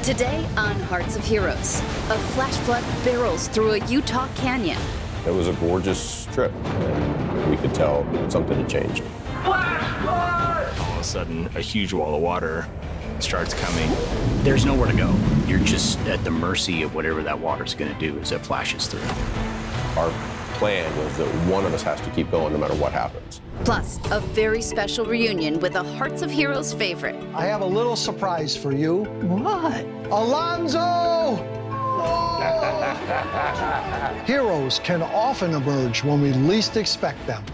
Today on Hearts of Heroes, a flash flood barrels through a Utah canyon. It was a gorgeous trip, and we could tell something had changed. Flash flood! All of a sudden, a huge wall of water starts coming. There's nowhere to go. You're just at the mercy of whatever that water's going to do as it flashes through. Our plan was that one of us has to keep going no matter what happens. Plus, a very special reunion with a Hearts of Heroes favorite. I have a little surprise for you. What? Alonzo! Oh! Heroes can often emerge when we least expect them.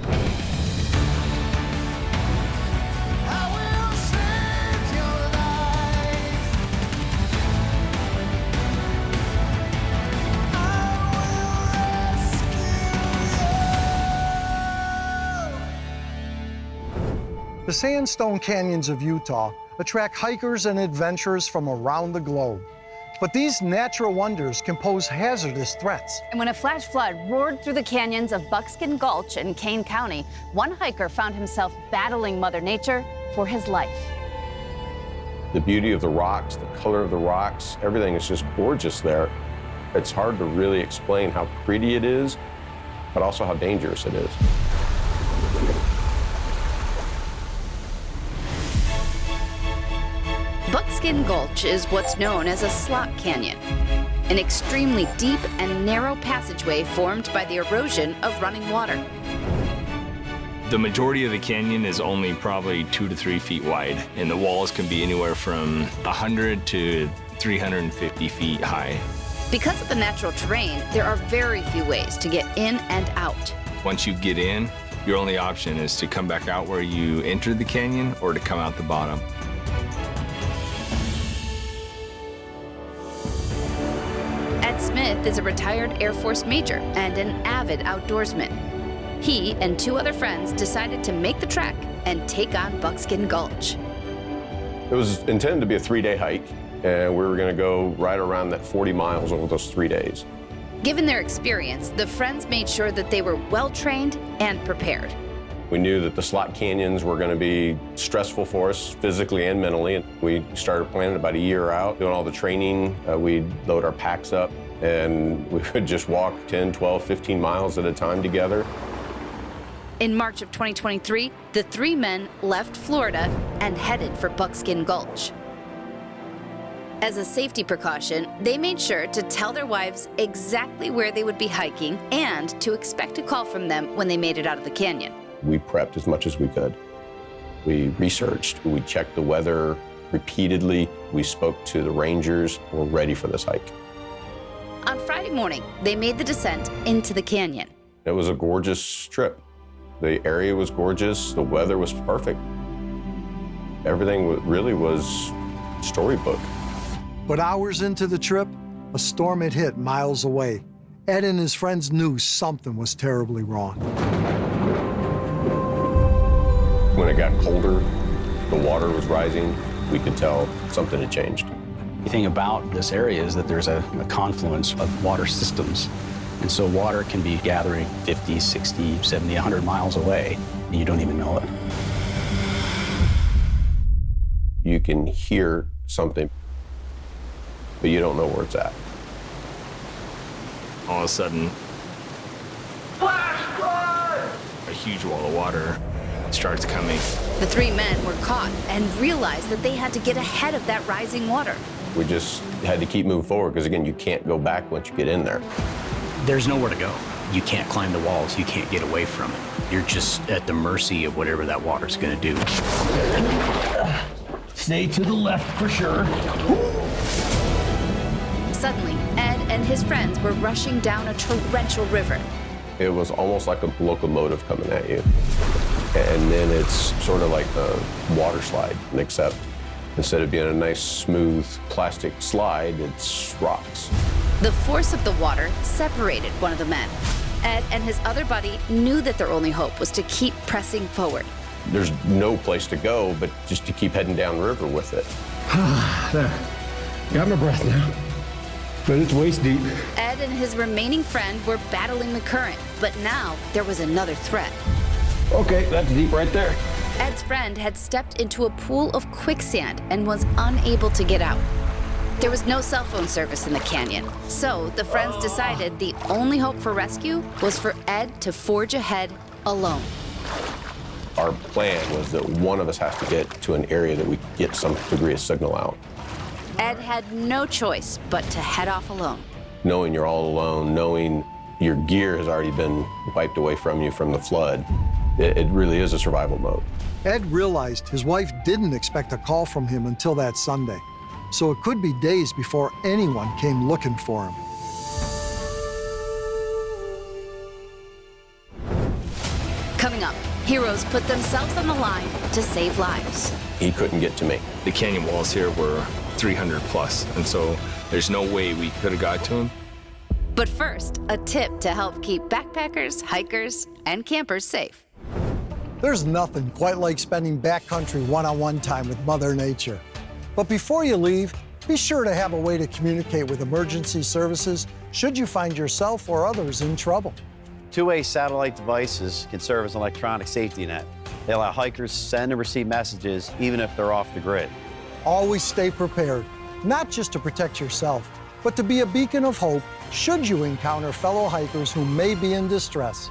The sandstone canyons of Utah attract hikers and adventurers from around the globe. But these natural wonders can pose hazardous threats. And when a flash flood roared through the canyons of Buckin Gulch in Kane County, one hiker found himself battling Mother Nature for his life. The beauty of the rocks, the color of the rocks, everything is just gorgeous there. It's hard to really explain how pretty it is, but also how dangerous it is. Buckin Gulch is what's known as a slot canyon, an extremely deep and narrow passageway formed by the erosion of running water. The majority of the canyon is only probably 2 to 3 feet wide, and the walls can be anywhere from 100 to 350 feet high. Because of the natural terrain, there are very few ways to get in and out. Once you get in, your only option is to come back out where you entered the canyon or to come out the bottom. Ed Smith is a retired Air Force major and an avid outdoorsman. He and 2 other friends decided to make the trek and take on Buckin Gulch. It was intended to be a 3-day hike, and we were going to go right around that 40 miles over those 3 days. Given their experience, the friends made sure that they were well-trained and prepared. We knew that the slot canyons were going to be stressful for us physically and mentally. We started planning about a year out, doing all the training. We'd load our packs up, and we would just walk 10, 12, 15 miles at a time together. In March of 2023, the 3 men left Florida and headed for Buckin Gulch. As a safety precaution, they made sure to tell their wives exactly where they would be hiking and to expect a call from them when they made it out of the canyon. We prepped as much as we could. We researched, we checked the weather repeatedly, we spoke to the rangers. We're ready for this hike. On Friday morning, they made the descent into the canyon. It was a gorgeous trip. The area was gorgeous, the weather was perfect. Everything really was storybook. But hours into the trip, a storm had hit miles away. Ed and his friends knew something was terribly wrong. When it got colder, the water was rising, we could tell something had changed. The thing about this area is that there's a confluence of water systems. And so water can be gathering 50, 60, 70, 100 miles away, and you don't even know it. You can hear something, but you don't know where it's at. All of a sudden, Flash flood! a huge wall of water starts coming. The 3 men were caught and realized that they had to get ahead of that rising water. We just had to keep moving forward because, again, you can't go back once you get in there. There's nowhere to go. You can't climb the walls. You can't get away from it. You're just at the mercy of whatever that water's going to do. Stay to the left for sure. Suddenly, Ed and his friends were rushing down a torrential river. It was almost like a locomotive coming at you. And then it's sort of like a water slide, except instead of being a nice, smooth plastic slide, it's rocks. The force of the water separated one of the men. Ed and his other buddy knew that their only hope was to keep pressing forward. There's no place to go but just to keep heading down river with it. There. Got my breath now. But it's waist deep. Ed and his remaining friend were battling the current, but now there was another threat. Okay, that's deep right there. Ed's friend had stepped into a pool of quicksand and was unable to get out. There was no cell phone service in the canyon, so the friends decided the only hope for rescue was for Ed to forge ahead alone. Our plan was that one of us has to get to an area that we could get some degree of signal out. Ed had no choice but to head off alone. Knowing you're all alone, knowing your gear has already been wiped away from you from the flood, it really is a survival mode. Ed realized his wife didn't expect a call from him until that Sunday, so it could be days before anyone came looking for him. Coming up, heroes put themselves on the line to save lives. He couldn't get to me. The canyon walls here were 300 plus, and so there's no way we could have got to him. But first, a tip to help keep backpackers, hikers, and campers safe. There's nothing quite like spending backcountry one-on-one time with Mother Nature. But before you leave, be sure to have a way to communicate with emergency services should you find yourself or others in trouble. Two-way satellite devices can serve as an electronic safety net. They allow hikers to send and receive messages even if they're off the grid. Always stay prepared, not just to protect yourself, but to be a beacon of hope should you encounter fellow hikers who may be in distress.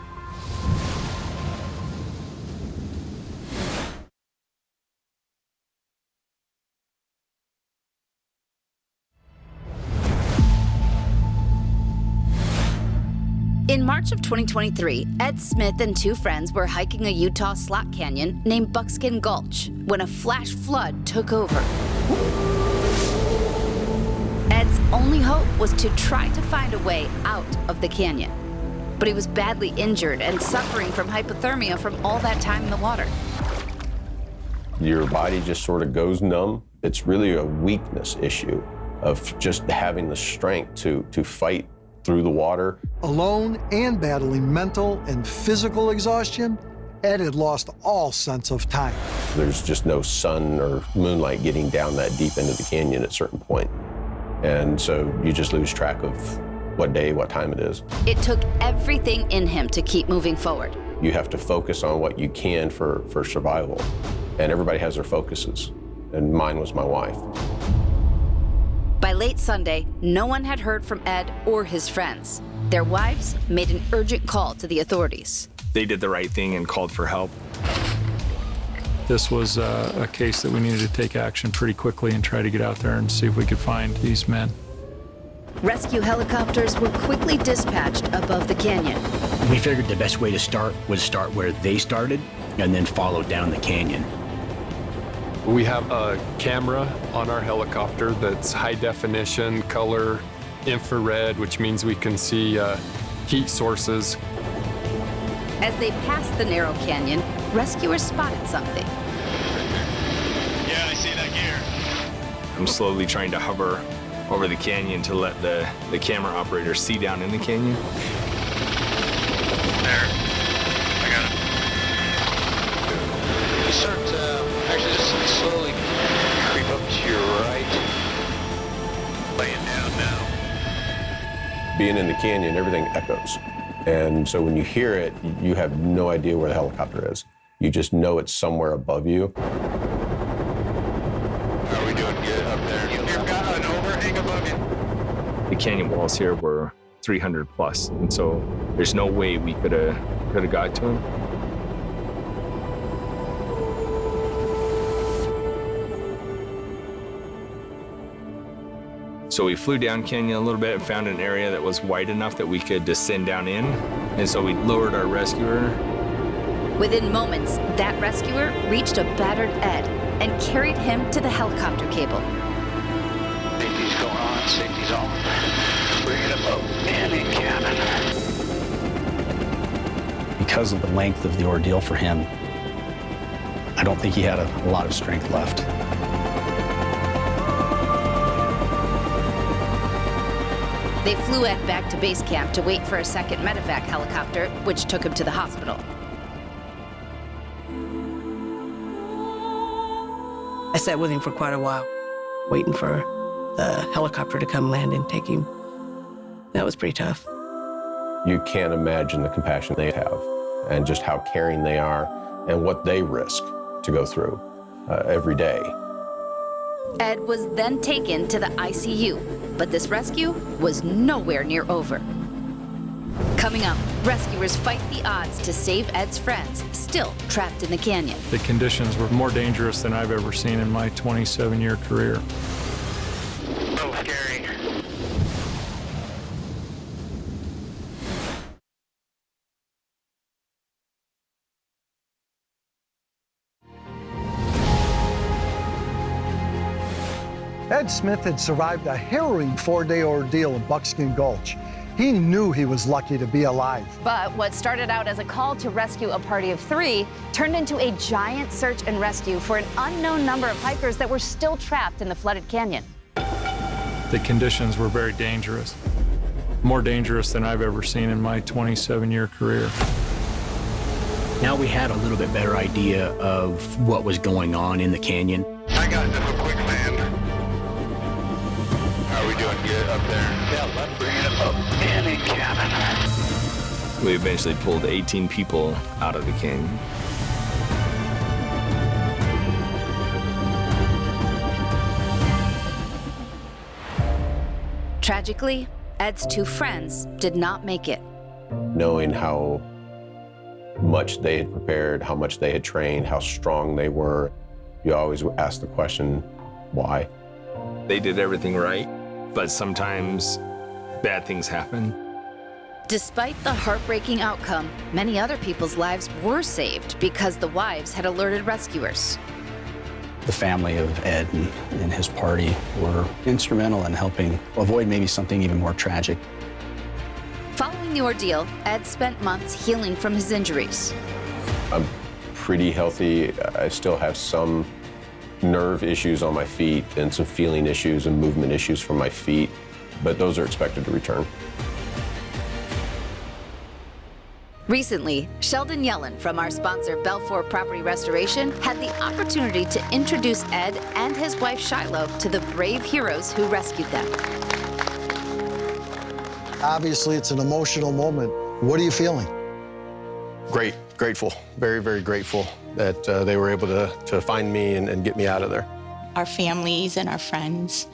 In March of 2023, Ed Smith and two friends were hiking a Utah slot canyon named Buckin Gulch when a flash flood took over. Ed's only hope was to try to find a way out of the canyon. But he was badly injured and suffering from hypothermia from all that time in the water. Your body just sort of goes numb. It's really a weakness issue of just having the strength to fight through the water. Alone and battling mental and physical exhaustion, Ed had lost all sense of time. There's just no sun or moonlight getting down that deep into the canyon at a certain point. And so you just lose track of what day, what time it is. It took everything in him to keep moving forward. You have to focus on what you can for survival. And everybody has their focuses. And mine was my wife. By late Sunday, no one had heard from Ed or his friends. Their wives made an urgent call to the authorities. They did the right thing and called for help. This was a case that we needed to take action pretty quickly and try to get out there and see if we could find these men. Rescue helicopters were quickly dispatched above the canyon. We figured the best way to start was start where they started and then follow down the canyon. We have a camera on our helicopter that's high definition, color, infrared, which means we can see heat sources. As they passed the narrow canyon, rescuers spotted something. Yeah, I see that gear. I'm slowly trying to hover over the canyon to let the camera operator see down in the canyon. There. I got it. You start actually just slowly creep up to your right. Laying down now. Being in the canyon, everything echoes. And so when you hear it, you have no idea where the helicopter is. You just know it's somewhere above you. Are we doing good up there? You've got an overhang above you. The canyon walls here were 300 plus, and so there's no way we could have got to him. So we flew down canyon a little bit and found an area that was wide enough that we could descend down in. And so we lowered our rescuer. Within moments, that rescuer reached a battered Ed and carried him to the helicopter cable. Safety's going on, safety's on. Bring it up and in cabin. Because of the length of the ordeal for him, I don't think he had a lot of strength left. They flew Ed back to base camp to wait for a second medevac helicopter, which took him to the hospital. I sat with him for quite a while, waiting for the helicopter to come land and take him. That was pretty tough. You can't imagine the compassion they have and just how caring they are and what they risk to go through every day. Ed was then taken to the ICU, but this rescue was nowhere near over. Coming up, rescuers fight the odds to save Ed's friends, still trapped in the canyon. The conditions were more dangerous than I've ever seen in my 27-year career. So scary. Ed Smith had survived a harrowing 4-day ordeal in Buckin Gulch. He knew he was lucky to be alive. But what started out as a call to rescue a party of 3 turned into a giant search and rescue for an unknown number of hikers that were still trapped in the flooded canyon. The conditions were very dangerous, more dangerous than I've ever seen in my 27-year career. Now we had a little bit better idea of what was going on in the canyon. I got into a quicksand. How are we doing good up there? Yeah, let's bring it up. Manning cabin. We eventually pulled 18 people out of the canyon. Tragically, Ed's 2 friends did not make it. Knowing how much they had prepared, how much they had trained, how strong they were, you always ask the question, why? They did everything right, but sometimes bad things happen. Despite the heartbreaking outcome, many other people's lives were saved because the wives had alerted rescuers. The family of Ed and his party were instrumental in helping avoid maybe something even more tragic. Following the ordeal, Ed spent months healing from his injuries. I'm pretty healthy. I still have some nerve issues on my feet and some feeling issues and movement issues from my feet, but those are expected to return. Recently, Sheldon Yellen from our sponsor Belfour Property Restoration had the opportunity to introduce Ed and his wife Shiloh to the brave heroes who rescued them. Obviously, it's an emotional moment. What are you feeling? Great, grateful, very, very grateful that they were able to find me and get me out of there. Our families and our friends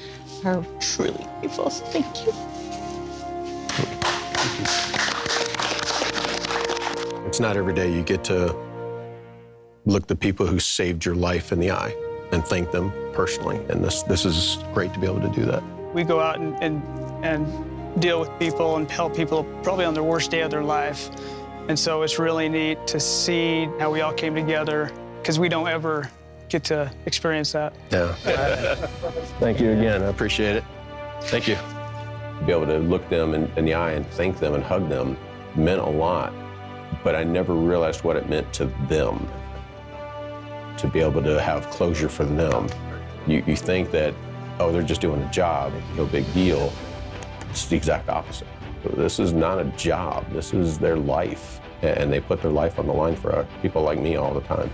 are truly grateful, so thank you. It's not every day you get to look the people who saved your life in the eye and thank them personally, and this is great to be able to do that. We go out and deal with people and help people probably on their worst day of their life. And so it's really neat to see how we all came together, because we don't ever get to experience that. Yeah. Thank you again. I appreciate it. Thank you. To be able to look them in the eye and thank them and hug them meant a lot, but I never realized what it meant to them. To be able to have closure for them. You think that, oh, they're just doing a job, no big deal. It's the exact opposite. This is not a job, this is their life. And they put their life on the line for people like me all the time.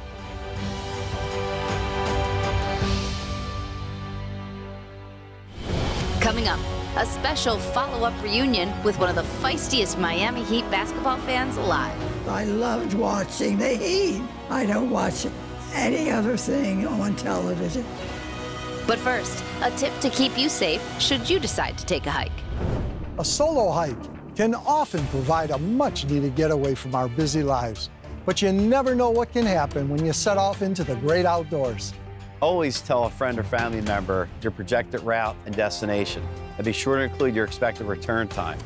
Coming up, a special follow-up reunion with one of the feistiest Miami Heat basketball fans alive. I loved watching the Heat. I don't watch any other thing on television. But first, a tip to keep you safe should you decide to take a hike. A solo hike can often provide a much-needed getaway from our busy lives, but you never know what can happen when you set off into the great outdoors. Always tell a friend or family member your projected route and destination, and be sure to include your expected return time.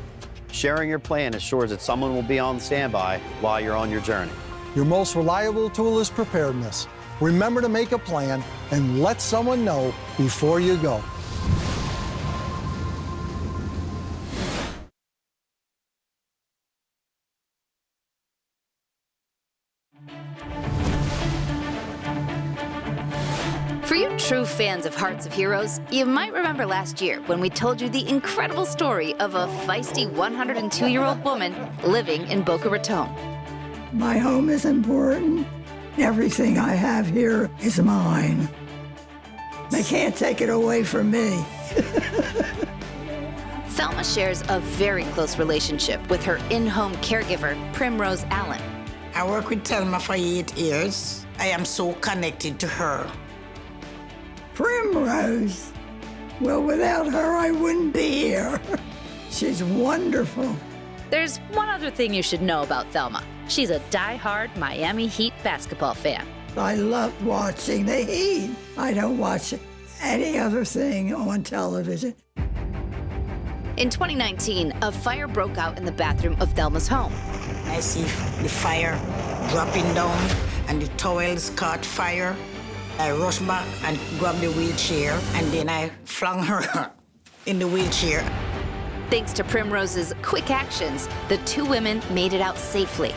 Sharing your plan ensures that someone will be on standby while you're on your journey. Your most reliable tool is preparedness. Remember to make a plan and let someone know before you go. For you true fans of Hearts of Heroes, you might remember last year when we told you the incredible story of a feisty 102-year-old woman living in Boca Raton. My home is important. Everything I have here is mine. They can't take it away from me. Thelma shares a very close relationship with her in-home caregiver, Primrose Allen. I work with Thelma for 8 years. I am so connected to her. Primrose! Primrose. Well, without her, I wouldn't be here. She's wonderful. There's one other thing you should know about Thelma. She's a die-hard Miami Heat basketball fan. I love watching the Heat. I don't watch any other thing on television. In 2019, a fire broke out in the bathroom of Thelma's home. I see the fire dropping down and the towels caught fire. I rushed back and grabbed the wheelchair and then I flung her in the wheelchair. Thanks to Primrose's quick actions, the two women made it out safely.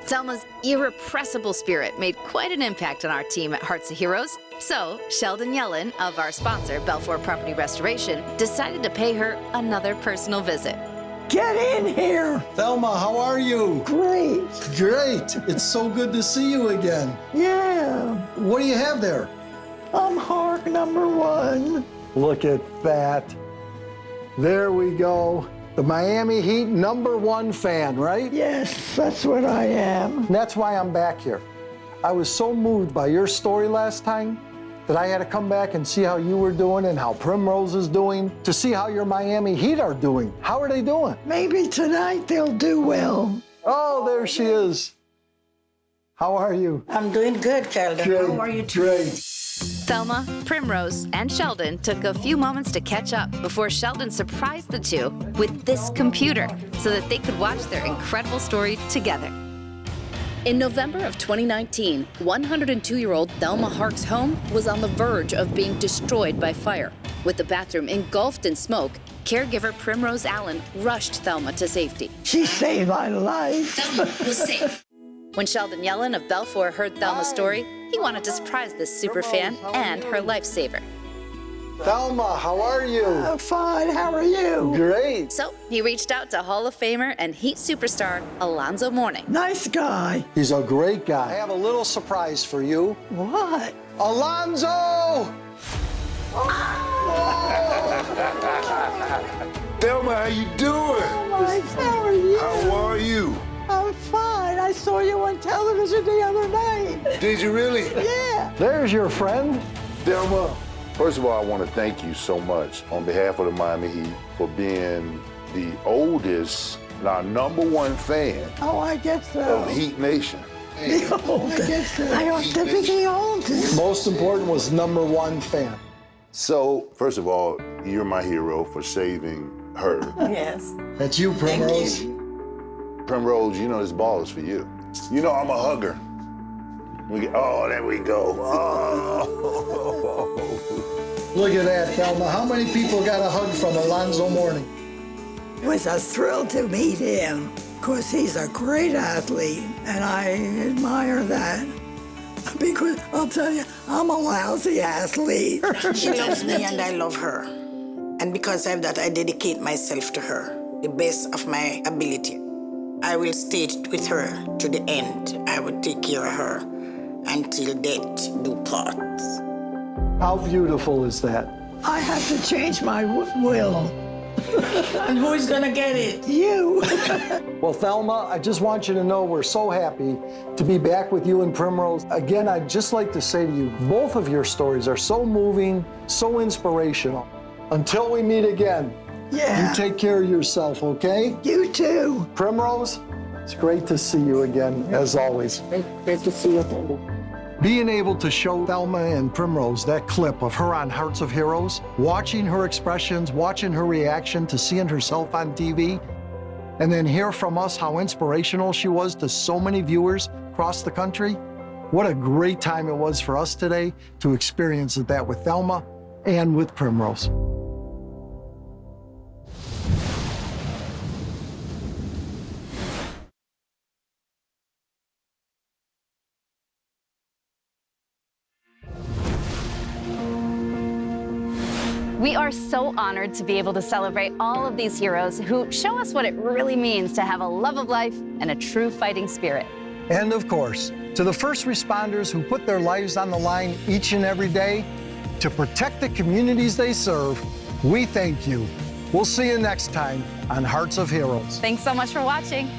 Thelma's irrepressible spirit made quite an impact on our team at Hearts of Heroes. So, Sheldon Yellen of our sponsor, Belfour Property Restoration, decided to pay her another personal visit. Get in here. Thelma, how are you? Great. Great. It's so good to see you again. Yeah. What do you have there? I'm Hawk number 1. Look at that. There we go. The Miami Heat #1 fan, right? Yes, that's what I am. And that's why I'm back here. I was so moved by your story last time that I had to come back and see how you were doing and how Primrose is doing, to see how your Miami Heat are doing. How are they doing? Maybe tonight they'll do well. Oh, there she is. How are you? I'm doing good, Sheldon. Great, How are you too? Great. Thelma, Primrose, and Sheldon took a few moments to catch up before Sheldon surprised the two with this computer so that they could watch their incredible story together. In November of 2019, 102-year-old Thelma Hark's home was on the verge of being destroyed by fire. With the bathroom engulfed in smoke, caregiver Primrose Allen rushed Thelma to safety. She saved my life. Thelma was safe. When Sheldon Yellen of Belfour heard Thelma's story, he wanted to surprise this superfan and her lifesaver. Thelma, how are you? I'm fine. How are you? Great. So he reached out to Hall of Famer and Heat superstar Alonzo Mourning. Nice guy. He's a great guy. I have a little surprise for you. What? Alonzo! Thelma, how you doing? How are you? How are you? I'm fine. I saw you on television the other night. Did you really? Yeah. There's your friend. Thelma, first of all, I want to thank you so much on behalf of the Miami Heat for being the oldest and our #1 fan Oh, I guess so. of Heat Nation. I guess so. I ought to be the oldest. Most important was #1 fan. So, first of all, you're my hero for saving her. Yes. That's you, Primrose. Thank you. Primrose, you know this ball is for you. You know I'm a hugger. Oh, there we go. Oh. Look at that, Thelma. How many people got a hug from Alonzo Mourning? It was a thrill to meet him, because he's a great athlete, and I admire that. Because I'll tell you, I'm a lousy athlete. She loves me and I love her. And because of that, I dedicate myself to her, the best of my ability. I will stay with her to the end. I will take care of her until death do part. How beautiful is that? I have to change my will. And who is gonna get it? You. Well, Thelma, I just want you to know we're so happy to be back with you and Primrose. Again, I'd just like to say to you, both of your stories are so moving, so inspirational. Until we meet again, Yeah. you take care of yourself, okay? You too. Primrose, it's great to see you again, as always. Great to see you. Being able to show Thelma and Primrose that clip of her on Hearts of Heroes, watching her expressions, watching her reaction to seeing herself on TV, and then hear from us how inspirational she was to so many viewers across the country, what a great time it was for us today to experience that with Thelma and with Primrose. We are so honored to be able to celebrate all of these heroes who show us what it really means to have a love of life and a true fighting spirit. And of course, to the first responders who put their lives on the line each and every day to protect the communities they serve, we thank you. We'll see you next time on Hearts of Heroes. Thanks so much for watching.